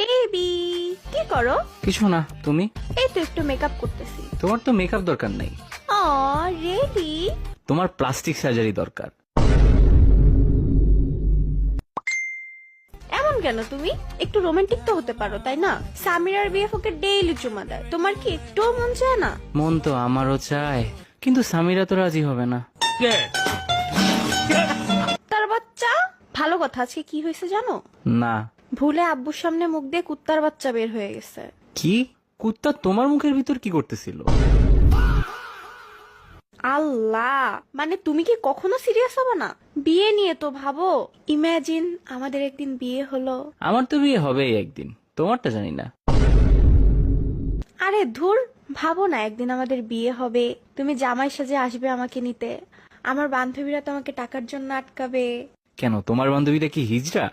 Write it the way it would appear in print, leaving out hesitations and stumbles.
Baby কি করো? কিছু না, তুমি? এই তো একটু মেকআপ করতেছি। তোমার তো মেকআপ দরকার নাই, ও রেডি? তোমার প্লাস্টিক সার্জারি দরকার। এমন কেন তুমি? একটু রোমান্টিক তো হতে পারো তাই না? সামিরার বিএফওকে ডেইলি চুমা দেয়, তোমার কি একটু মন চায় না? মন তো আমারও চায়, কিন্তু সামিরা তো রাজি হবে না। তার বাচ্চা, ভালো কথা। আজকে কি হয়েছে জানো? না। ভুলে আব্বুর সামনে মুখ দিয়ে কুত্তার বাচ্চা বের হয়ে গেছে। কি? কুত্তা তোমার মুখের ভিতর কি করতেছিল? আল্লাহ, মানে তুমি কি কখনো সিরিয়াস হবে না? বিয়ে নিয়ে তো ভাবো। ইমাজিন আমাদের একদিন বিয়ে হলো। আমার তো বিয়ে হবেই একদিন, তোমারটা জানি না। আরে ধুর, ভাবো না একদিন আমাদের বিয়ে হবে, তুমি জামাই সাজে আসবে আমাকে নিতে, আমার বান্ধবীরা তোমাকে টাকার জন্য আটকাবে। কেন, তোমার বান্ধবীরা কি হিজড়া?